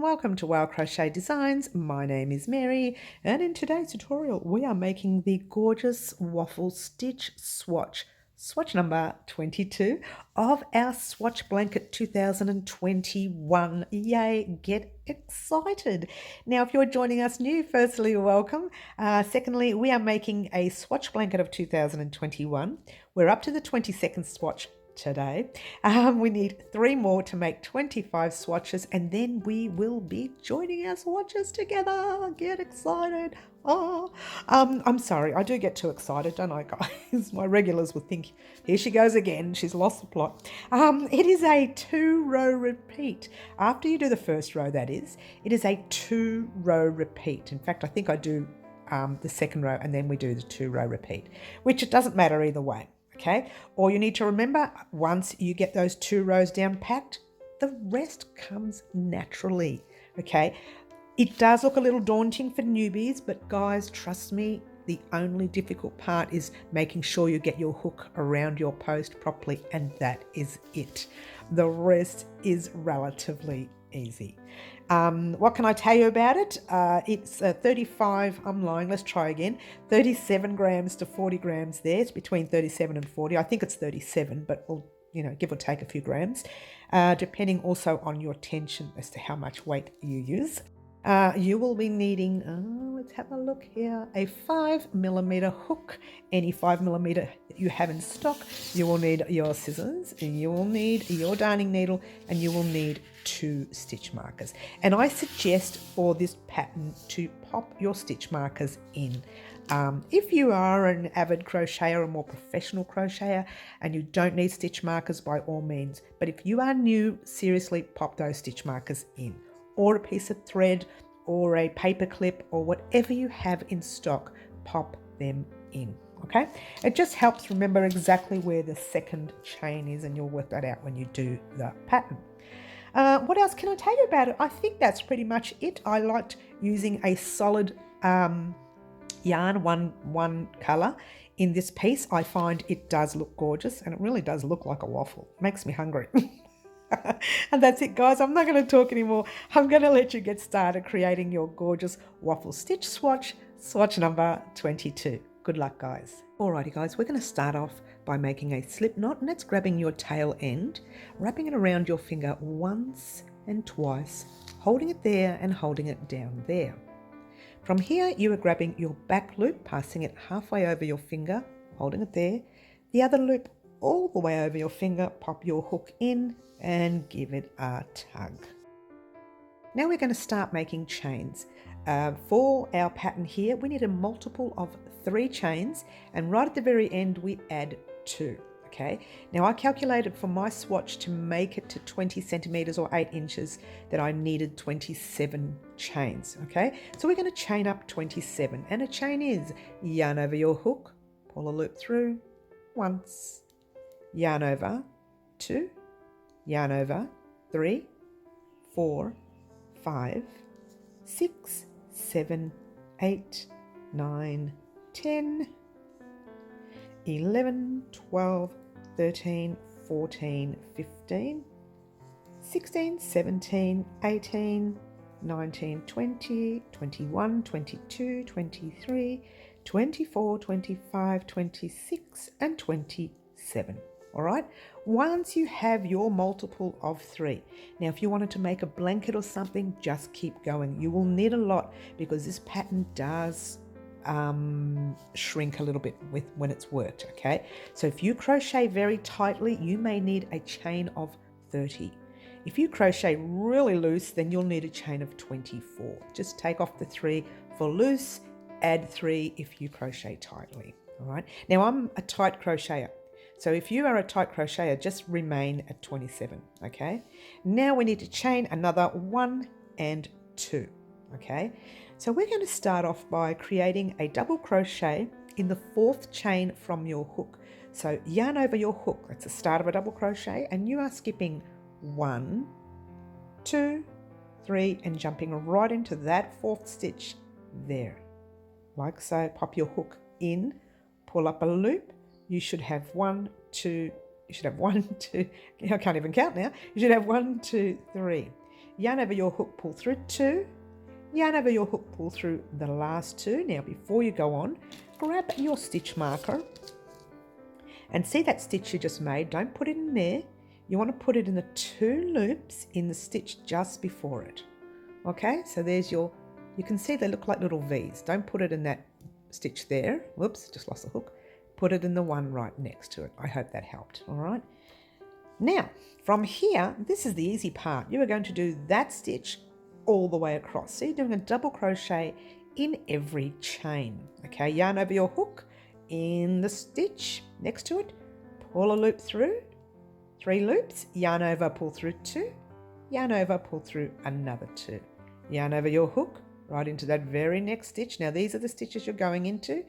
welcome to Wow Crochet Designs. My name is Mary, and in today's tutorial we are making the gorgeous Waffle Stitch Swatch, swatch number 22 of our Swatch Blanket 2021. Yay, get excited. Now, if you're joining us new, firstly, welcome. Secondly, we are making a Swatch Blanket of 2021. We're up to the 22nd swatch today. We need 3 more to make 25 swatches, and then we will be joining our swatches together. Get excited. I'm sorry, I do get too excited, don't I, guys? My regulars will think, here she goes again, she's lost the plot. It is a 2-row repeat. After you do the first row, that is, it is a 2-row repeat. In fact, I think I do the second row and then we do the 2-row repeat, which it doesn't matter either way. Okay, all you need to remember, once you get those 2 rows down packed, the rest comes naturally. Okay, it does look a little daunting for newbies, but guys, trust me, the only difficult part is making sure you get your hook around your post properly, and that is it. The rest is relatively easy. What can I tell you about it? It's 35, I'm lying, let's try again, 37 grams to 40 grams there. It's between 37 and 40. I think it's 37, but we'll, give or take a few grams, depending also on your tension as to how much weight you use. You will be needing, let's have a look here, a 5mm hook, any 5mm that you have in stock. You will need your scissors, you will need your darning needle, and you will need 2 stitch markers. And I suggest for this pattern to pop your stitch markers in. If you are an avid crocheter, a more professional crocheter, and you don't need stitch markers, by all means. But if you are new, seriously pop those stitch markers in, or a piece of thread, or a paper clip, or whatever you have in stock, pop them in. Okay, it just helps remember exactly where the second chain is, and you'll work that out when you do the pattern. What else can I tell you about it? I think that's pretty much it. I liked using a solid yarn, one color in this piece. I find it does look gorgeous, and it really does look like a waffle. It makes me hungry. And that's it, guys. I'm not going to talk anymore. I'm going to let you get started creating your gorgeous waffle stitch swatch, swatch number 22. Good luck, guys. Alrighty, guys, we're going to start off by making a slip knot, and that's grabbing your tail end, wrapping it around your finger once and twice, holding it there and holding it down there. From here, you are grabbing your back loop, passing it halfway over your finger, holding it there, the other loop all the way over your finger, pop your hook in and give it a tug. Now we're going to start making chains. For our pattern here, we need a multiple of 3 chains, and right at the very end we add 2. Okay, now I calculated for my swatch to make it to 20 centimeters or 8 inches that I needed 27 chains. Okay, so we're going to chain up 27, and a chain is yarn over your hook, pull a loop through once, yarn over 2, yarn over 3, 4, 5, 6, 7, 8, 9, 10, 11, 12, 13, 14, 15, 16, 17, 18, 19, 20, 21, 22, 23, 24, 25, 26, and 27. All right, once you have your multiple of 3, now if you wanted to make a blanket or something, just keep going. You will need a lot because this pattern does shrink a little bit when it's worked. Okay, so if you crochet very tightly, you may need a chain of 30. If you crochet really loose, then you'll need a chain of 24. Just take off the 3 for loose, add 3 if you crochet tightly. All right, now I'm a tight crocheter, so if you are a tight crocheter, just remain at 27. Okay, now we need to chain another 1 and 2. Okay, so we're going to start off by creating a double crochet in the 4th chain from your hook. So yarn over your hook, that's the start of a double crochet, and you are skipping 1, 2, 3, and jumping right into that 4th stitch there, like so. Pop your hook in, pull up a loop. You should have 1, 2, you should have 1, 2, I can't even count now. You should have 1, 2, 3. yarn over your hook, pull through 2, yarn over your hook, pull through the last 2. Now before you go on, grab your stitch marker and see that stitch you just made. Don't put it in there. You want to put it in the 2 loops in the stitch just before it. Okay, so there's your, you can see they look like little V's. Don't put it in that stitch there. Whoops, just lost the hook. Put it in the one right next to it. I hope that helped, all right? Now, from here, this is the easy part. You are going to do that stitch all the way across. So you're doing a double crochet in every chain. Okay, yarn over your hook in the stitch next to it, pull a loop through, 3 loops, yarn over, pull through 2, yarn over, pull through another 2, yarn over your hook right into that very next stitch. Now these are the stitches you're going into.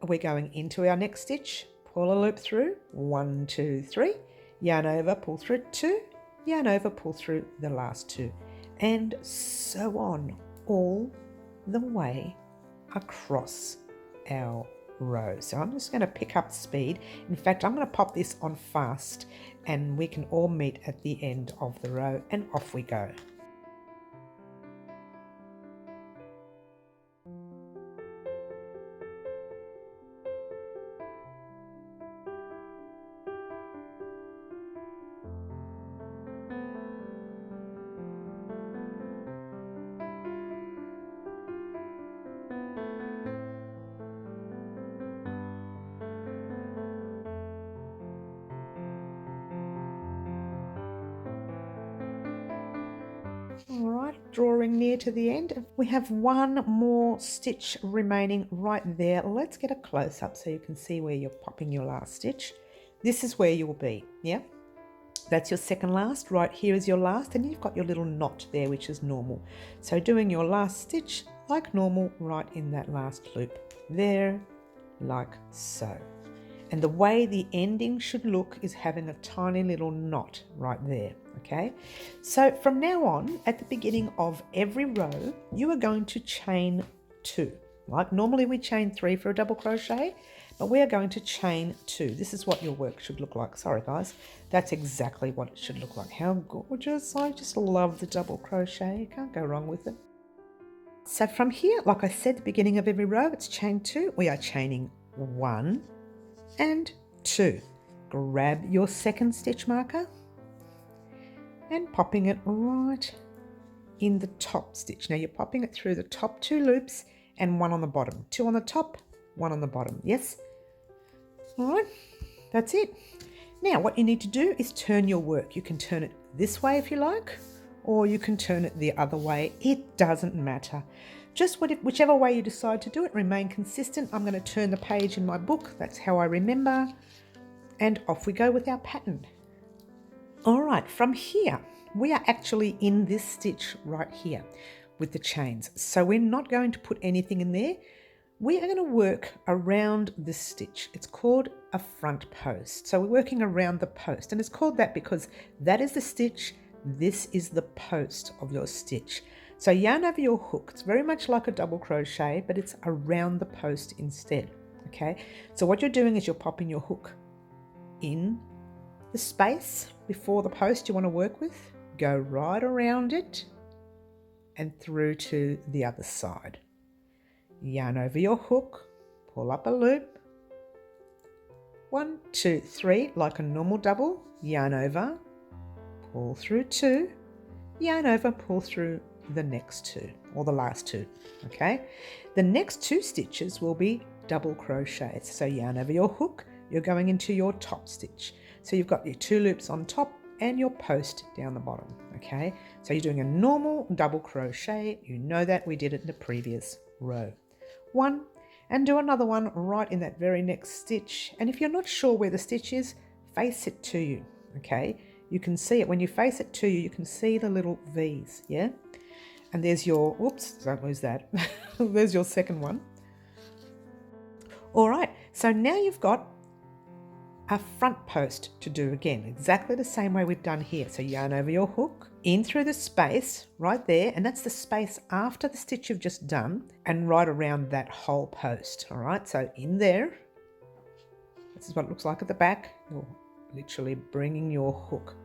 We're going into our next stitch, pull a loop through, 1, 2, 3, yarn over, pull through 2, yarn over, pull through the last 2, and so on all the way across our row. So I'm just going to pick up speed. In fact, I'm going to pop this on fast and we can all meet at the end of the row, and off we go. All right, drawing near to the end. We have one more stitch remaining right there. Let's get a close up so you can see where you're popping your last stitch. This is where you'll be, yeah? That's your second last. Right here is your last, and you've got your little knot there, which is normal. So doing your last stitch like normal right in that last loop there, like so. And the way the ending should look is having a tiny little knot right there, okay? So from now on, at the beginning of every row, you are going to chain 2. Like normally we chain 3 for a double crochet, but we are going to chain 2. This is what your work should look like. Sorry guys, that's exactly what it should look like. How gorgeous. I just love the double crochet. You can't go wrong with it. So from here, like I said, the beginning of every row, it's chain 2. We are chaining 1 and 2. Grab your second stitch marker and popping it right in the top stitch. Now you're popping it through the top 2 loops and 1 on the bottom. 2 on the top, 1 on the bottom. Yes? All right, that's it. Now what you need to do is turn your work. You can turn it this way if you like, or you can turn it the other way. It doesn't matter. Just whichever way you decide to do it, remain consistent. I'm going to turn the page in my book. That's how I remember. And off we go with our pattern. All right, from here, we are actually in this stitch right here with the chains. So we're not going to put anything in there. We are going to work around this stitch. It's called a front post. So we're working around the post, and it's called that because that is the stitch. This is the post of your stitch. So yarn over your hook. It's very much like a double crochet, but it's around the post instead, okay? So what you're doing is you're popping your hook in the space before the post you want to work with, go right around it and through to the other side. Yarn over your hook, pull up a loop, 1, 2, 3, like a normal double, yarn over, pull through 2, yarn over, pull through the next 2 or the last 2, okay? The next 2 stitches will be double crochets. So yarn over your hook, you're going into your top stitch. So you've got your 2 loops on top and your post down the bottom, okay? So you're doing a normal double crochet. You know that, we did it in the previous row. 1, and do another one right in that very next stitch. And if you're not sure where the stitch is, face it to you, okay? You can see it. When you face it to you, you can see the little V's, yeah? And there's your, whoops, don't lose that. There's your second one. All right, so now you've got a front post to do again, exactly the same way we've done here. So yarn over your hook, in through the space right there, and that's the space after the stitch you've just done, and right around that whole post. All right, so in there, this is what it looks like at the back. You're literally bringing your hook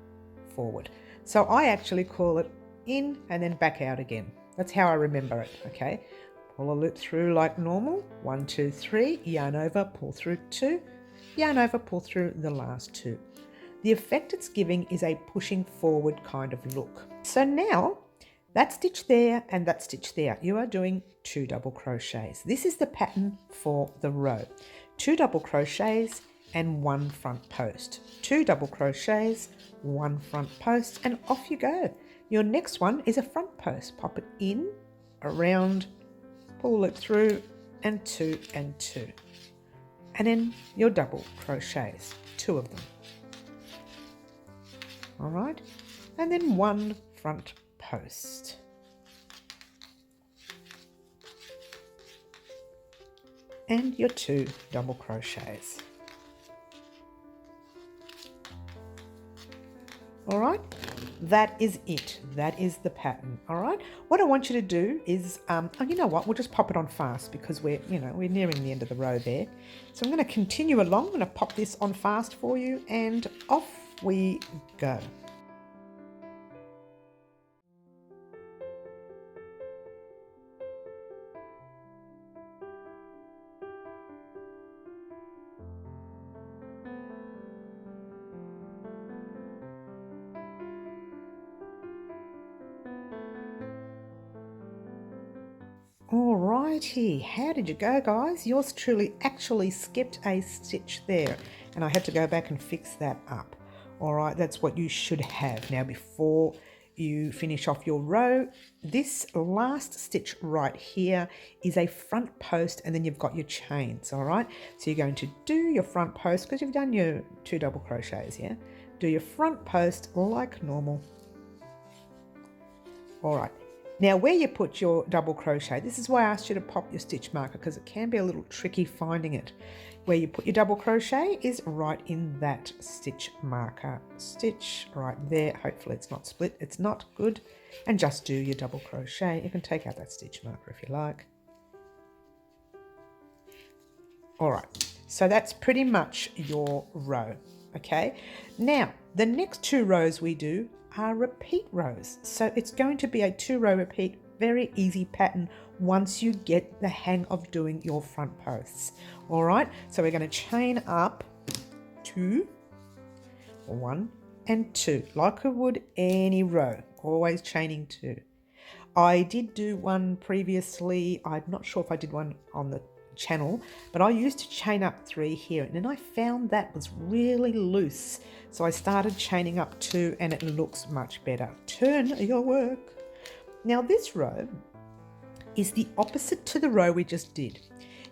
forward. So I actually call it in and then back out again. That's how I remember it, okay? Pull a loop through like normal, 1, 2, 3, yarn over, pull through 2, yarn over, pull through the last 2. The effect it's giving is a pushing forward kind of look. So now, that stitch there and that stitch there, you are doing 2 double crochets. This is the pattern for the row. 2 double crochets and 1 front post. 2 double crochets, 1 front post, and off you go. Your next one is a front post. Pop it in, around, pull it through, and 2 and 2. And then your double crochets, 2 of them. All right, and then 1 front post. And your 2 double crochets. All right, that is it. That is the pattern. All right, what I want you to do is, you know what, we'll just pop it on fast because we're nearing the end of the row there. So I'm going to continue along. I'm going to pop this on fast for you, and off we go. Alrighty, how did you go, guys? Yours truly actually skipped a stitch there, and I had to go back and fix that up. Alright, that's what you should have. Now, before you finish off your row, this last stitch right here is a front post, and then you've got your chains. Alright, so you're going to do your front post because you've done your 2 double crochets, yeah? Do your front post like normal. Alright. Now where you put your double crochet, this is why I asked you to pop your stitch marker because it can be a little tricky finding it. Where you put your double crochet is right in that stitch marker. Stitch right there. Hopefully it's not split. It's not good. And just do your double crochet. You can take out that stitch marker if you like. Alright, so that's pretty much your row. Okay, now the next 2 rows we do are repeat rows. So it's going to be a 2-row repeat, very easy pattern once you get the hang of doing your front posts. All right, so we're going to chain up 2, 1 and 2, like we would any row, always chaining 2. I did do one previously. I'm not sure if I did one on the channel, but I used to chain up 3 here, and then I found that was really loose, so I started chaining up 2 and it looks much better. Turn your work. Now this row is the opposite to the row we just did.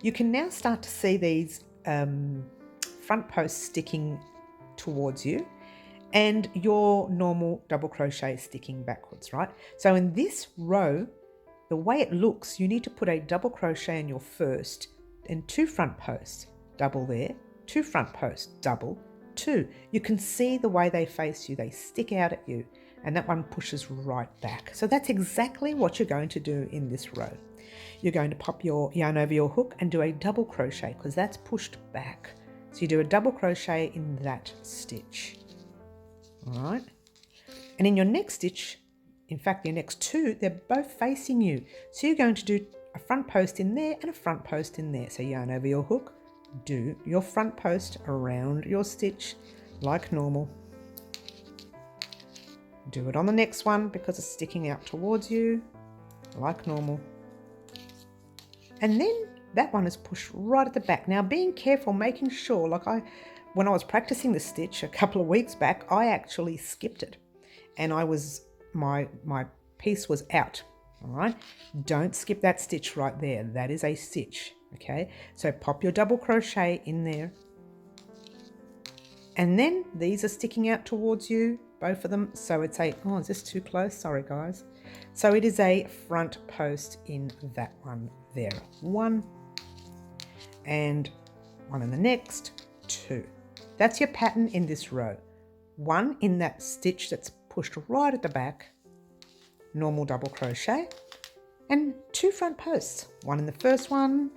You can now start to see these front posts sticking towards you and your normal double crochet sticking backwards, right? So in this row, the way it looks, you need to put a double crochet in your first and 2 front posts, double there, 2 front posts, double, 2. You can see the way they face you, they stick out at you, and that one pushes right back. So that's exactly what you're going to do in this row. You're going to pop your yarn over your hook and do a double crochet because that's pushed back. So you do a double crochet in that stitch. All right. And in your next stitch, in fact, your next 2, they're both facing you. So you're going to do a front post in there and a front post in there. So yarn over your hook, do your front post around your stitch like normal. Do it on the next one because it's sticking out towards you like normal. And then that one is pushed right at the back. Now being careful, making sure, like when I was practicing the stitch a couple of weeks back, I actually skipped it and my piece was out. All right, don't skip that stitch right there. That is a stitch. Okay, so pop your double crochet in there, and then these are sticking out towards you, both of them. So it's a, oh, is this too close? Sorry guys. So it is a front post in that one there. 1 and 1 in the next 2. That's your pattern in this row. 1 in that stitch that's pushed right at the back, normal double crochet, and 2 front posts, 1 in the first one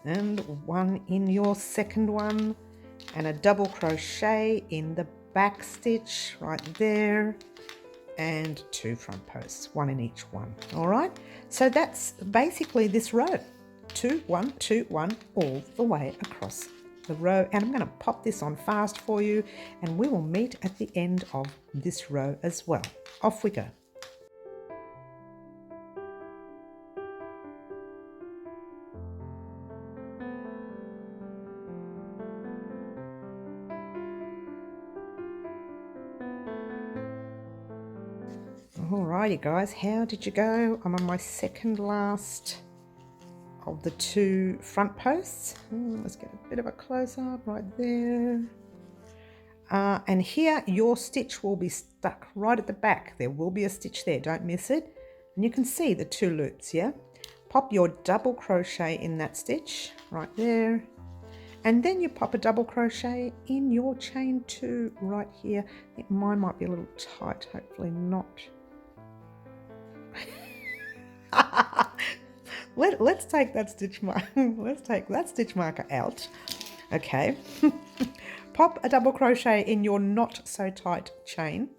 and 1 in your second one, and a double crochet in the back stitch right there, and 2 front posts, 1 in each one. All right, so that's basically this row. 2, 1, 2, 1 all the way across the row, and I'm going to pop this on fast for you, and we will meet at the end of this row as well. Off we go. Alrighty guys, how did you go? I'm on my second last of the 2 front posts. Let's get a bit of a close-up right there. And here your stitch will be stuck right at the back. There will be a stitch there, don't miss it. And you can see the 2 loops, yeah? Pop your double crochet in that stitch right there. And then you pop a double crochet in your chain 2 right here. I think mine might be a little tight, hopefully not. Let's take that stitch marker. Let's take that stitch marker out. Okay. Pop a double crochet in your not so tight chain.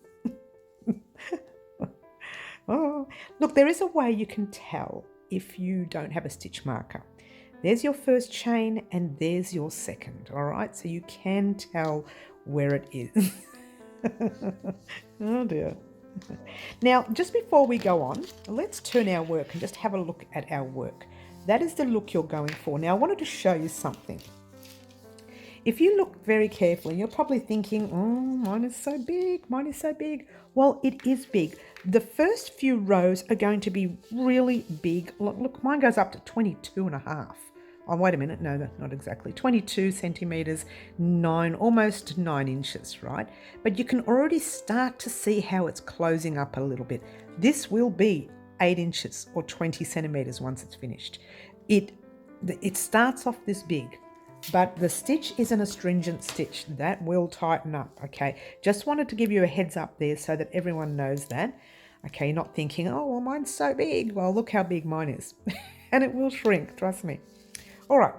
Oh, look, there is a way you can tell if you don't have a stitch marker. There's your first chain and there's your second. All right, so you can tell where it is. Oh dear. Now, just before we go on, let's turn our work and just have a look at our work. That is the look you're going for. Now, I wanted to show you something. If you look very carefully, you're probably thinking, oh, mine is so big, mine is so big. Well, it is big. The first few rows are going to be really big. Look, mine goes up to 22.5. Oh, wait a minute. No, not exactly. 22 centimeters, almost 9 inches, right? But you can already start to see how it's closing up a little bit. This will be 8 inches or 20 centimeters once it's finished. It starts off this big, but the stitch is an astringent stitch. That will tighten up, okay? Just wanted to give you a heads up there so that everyone knows that. Okay, you're not thinking, oh, well, mine's so big. Well, look how big mine is. And it will shrink, trust me. All right,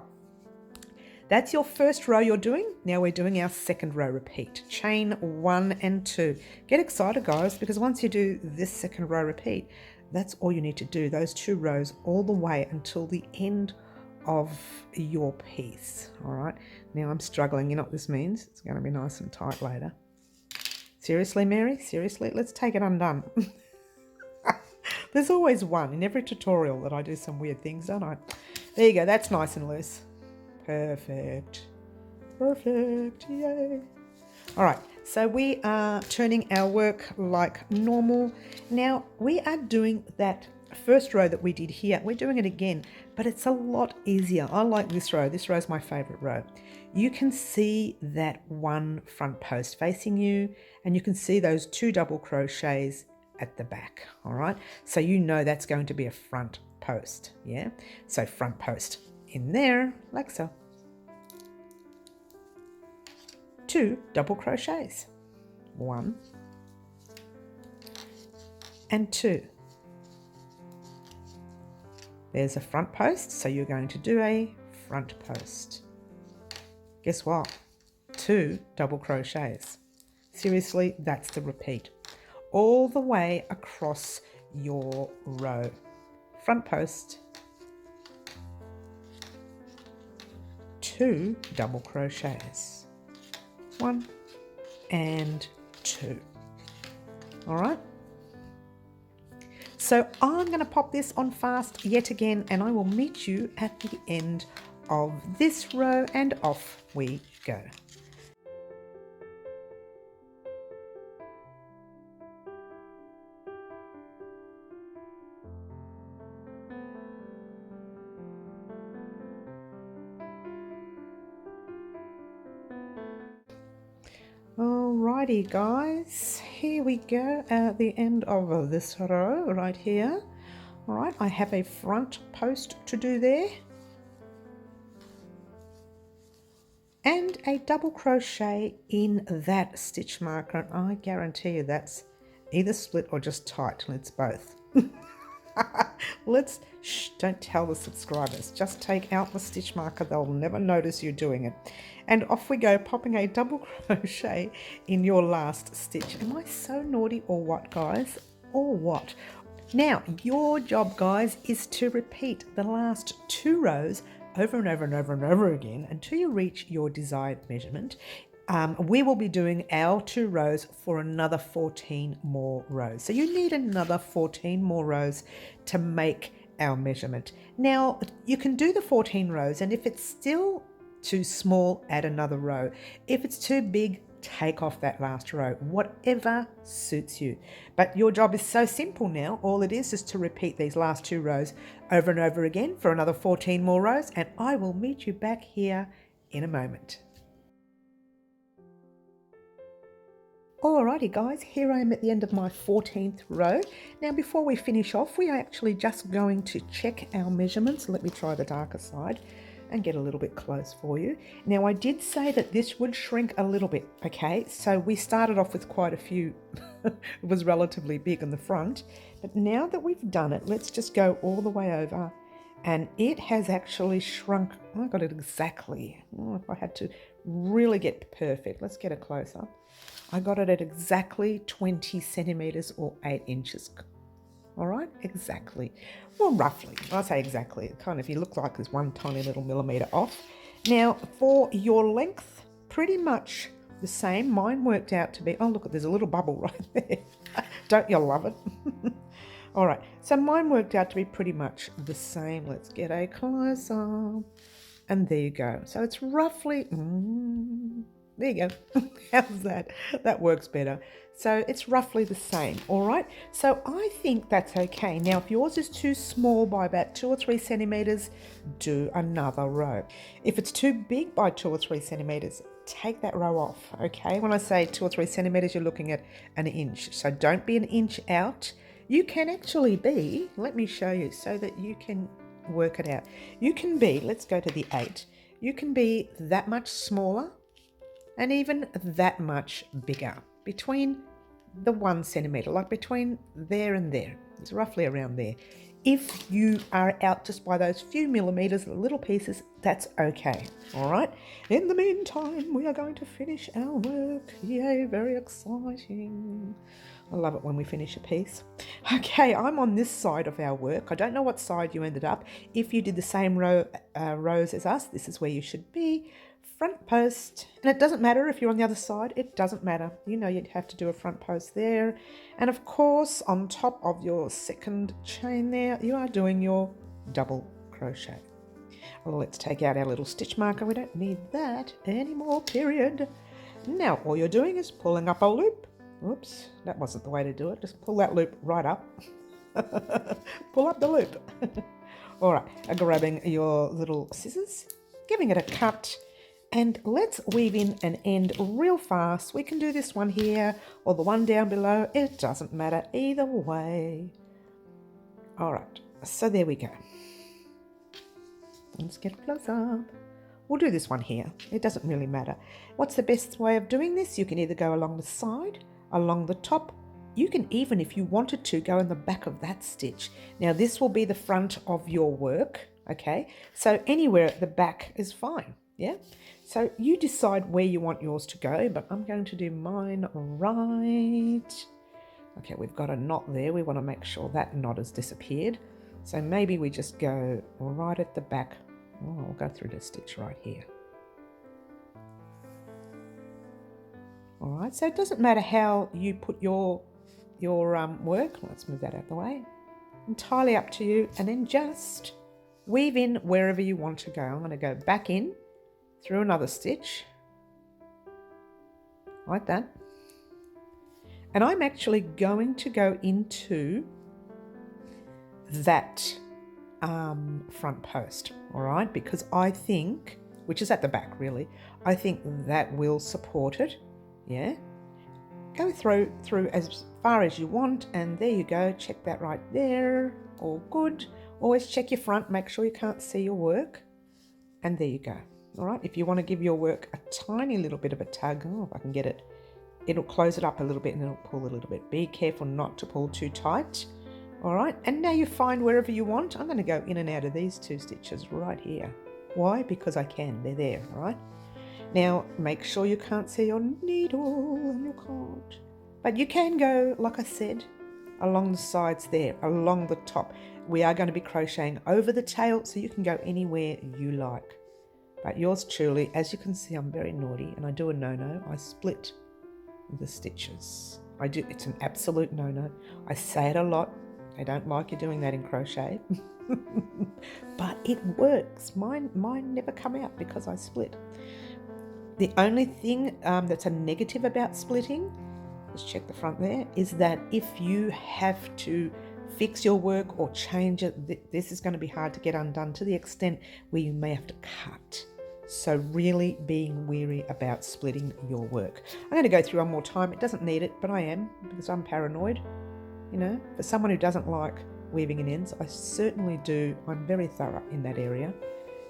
that's your first row you're doing. Now we're doing our second row repeat. Chain 1 and 2. Get excited, guys, because once you do this second row repeat, that's all you need to do, those 2 rows all the way until the end of your piece. All right, now I'm struggling. You know what this means? It's going to be nice and tight later. Seriously, Mary? Seriously? Let's take it undone. There's always one in every tutorial that I do some weird things, don't I? There you go, that's nice and loose. Perfect. Perfect, yay. All right, so we are turning our work like normal. Now, we are doing that first row that we did here. We're doing it again, but it's a lot easier. I like this row. This row is my favorite row. You can see that 1 front post facing you, and you can see those 2 double crochets at the back. All right, so you know that's going to be a front post, yeah? So front post in there, like so. 2 double crochets, 1 and 2. There's a front post, so you're going to do a front post. Guess what? 2 double crochets. Seriously, that's the repeat. All the way across your row. Front post, 2 double crochets, 1 and 2. All right. So I'm going to pop this on fast yet again, and I will meet you at the end of this row, and off we go. Alrighty guys, here we go at the end of this row right here. Alright, I have a front post to do there. And a double crochet in that stitch marker, and I guarantee you that's either split or just tight. It's both. Don't tell the subscribers. Just take out the stitch marker. They'll never notice you doing it. And off we go, popping a double crochet in your last stitch. Am I so naughty or what, guys? Or what? Now, your job, guys, is to repeat the last 2 rows over and over and over and over again until you reach your desired measurement. We will be doing our 2 rows for another 14 more rows. So you need another 14 more rows to make our measurement. Now, you can do the 14 rows, and if it's still too small, add another row. If it's too big, take off that last row, whatever suits you. But your job is so simple now. All it is to repeat these last 2 rows over and over again for another 14 more rows, and I will meet you back here in a moment. Alrighty guys, here I am at the end of my 14th row. Now before we finish off, we are actually just going to check our measurements. Let me try the darker side and get a little bit close for you. Now I did say that this would shrink a little bit, okay? So we started off with quite a few. It was relatively big on the front, but now that we've done it, let's just go all the way over, and it has actually shrunk. I got it exactly. Oh, if I had to really get perfect, let's get a close up. I got it at exactly 20 centimeters or 8 inches. All right, exactly. Well, roughly. I say exactly. It kind of, you look like there's one tiny little millimeter off. Now, for your length, pretty much the same. Mine worked out to be, oh, look, there's a little bubble right there. Don't you love it? All right, so mine worked out to be pretty much the same. Let's get a close-up. And there you go. So it's roughly, there you go. How's that? That works better. So it's roughly the same, all right? So I think that's okay. Now, if yours is too small by about 2 or 3 centimeters, do another row. If it's too big by 2 or 3 centimeters, take that row off, okay? When I say 2 or 3 centimeters, you're looking at 1 inch. So don't be 1 inch out. You can actually be, let me show you so that you can work it out. You can be, let's go to the 8. You can be that much smaller and even that much bigger, between the 1 centimeter, like between there and there. It's roughly around there. If you are out just by those few millimeters, the little pieces, that's okay. All right. In the meantime, we are going to finish our work. Yay, very exciting. I love it when we finish a piece. Okay, I'm on this side of our work. I don't know what side you ended up. If you did the same rows as us, this is where you should be. Front post, and it doesn't matter if you're on the other side, it doesn't matter. You know you'd have to do a front post there. And of course, on top of your second chain there, you are doing your double crochet. Well, let's take out our little stitch marker. We don't need that anymore, period. Now, all you're doing is pulling up a loop. Oops, that wasn't the way to do it. Just pull that loop right up. Pull up the loop. All right, grabbing your little scissors, giving it a cut, and let's weave in an end real fast. We can do this one here or the one down below. It doesn't matter either way. All right, so there we go. Let's get close up. We'll do this one here. It doesn't really matter. What's the best way of doing this? You can either go along the side, along the top. You can even, if you wanted to, go in the back of that stitch. Now this will be the front of your work, okay? So anywhere at the back is fine, yeah? So you decide where you want yours to go, but I'm going to do mine right. Okay, we've got a knot there. We want to make sure that knot has disappeared. So maybe we just go right at the back. Oh, we'll go through the stitch right here. All right, so it doesn't matter how you put your work. Let's move that out of the way. Entirely up to you, and then just weave in wherever you want to go. I'm going to go back in through another stitch like that, and I'm actually going to go into that front post, all right, because I think, which is at the back really, I think that will support it. Yeah, go through as far as you want, and there you go. Check that right there. All good. Always check your front, make sure you can't see your work, and there you go. All right, if you want to give your work a tiny little bit of a tug, oh, if I can get it, it'll close it up a little bit and it'll pull a little bit. Be careful not to pull too tight. All right, and now you find wherever you want. I'm going to go in and out of these 2 stitches right here. Why? Because I can. They're there, right? Now, make sure you can't see your needle, and you can't. But you can go, like I said, along the sides there, along the top. We are going to be crocheting over the tail, so you can go anywhere you like. But yours truly, as you can see, I'm very naughty, and I do a no-no. I split the stitches. I do. It's an absolute no-no. I say it a lot. I don't like you doing that in crochet. But it works. Mine never come out because I split. The only thing that's a negative about splitting, let's check the front there, is that if you have to fix your work or change it, this is going to be hard to get undone to the extent where you may have to cut. So really being wary about splitting your work. I'm going to go through one more time. It doesn't need it, but I am, because I'm paranoid. You know, for someone who doesn't like weaving in ends, I certainly do. I'm very thorough in that area.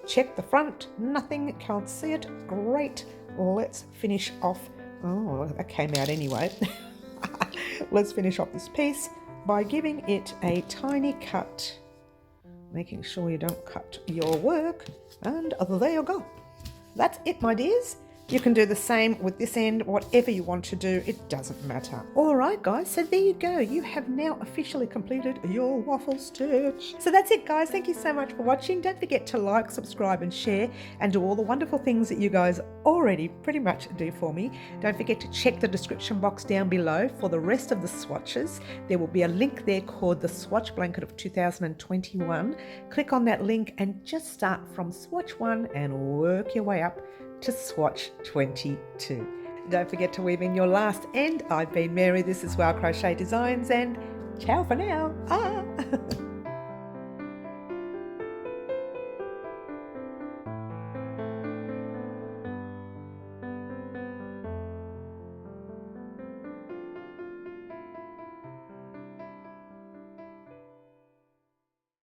Check the front, nothing, can't see it, great. Let's finish off, oh, that came out anyway. Let's finish off this piece by giving it a tiny cut, making sure you don't cut your work, and there you go. That's it, my dears. You can do the same with this end, whatever you want to do, it doesn't matter. All right, guys, so there you go. You have now officially completed your waffle stitch. So that's it, guys. Thank you so much for watching. Don't forget to like, subscribe, and share, and do all the wonderful things that you guys already pretty much do for me. Don't forget to check the description box down below for the rest of the swatches. There will be a link there called the Swatch Blanket of 2021. Click on that link and just start from swatch 1 and work your way up to swatch 22. Don't forget to weave in your last end. I've been Mary, this is Wow Crochet Designs, and ciao for now.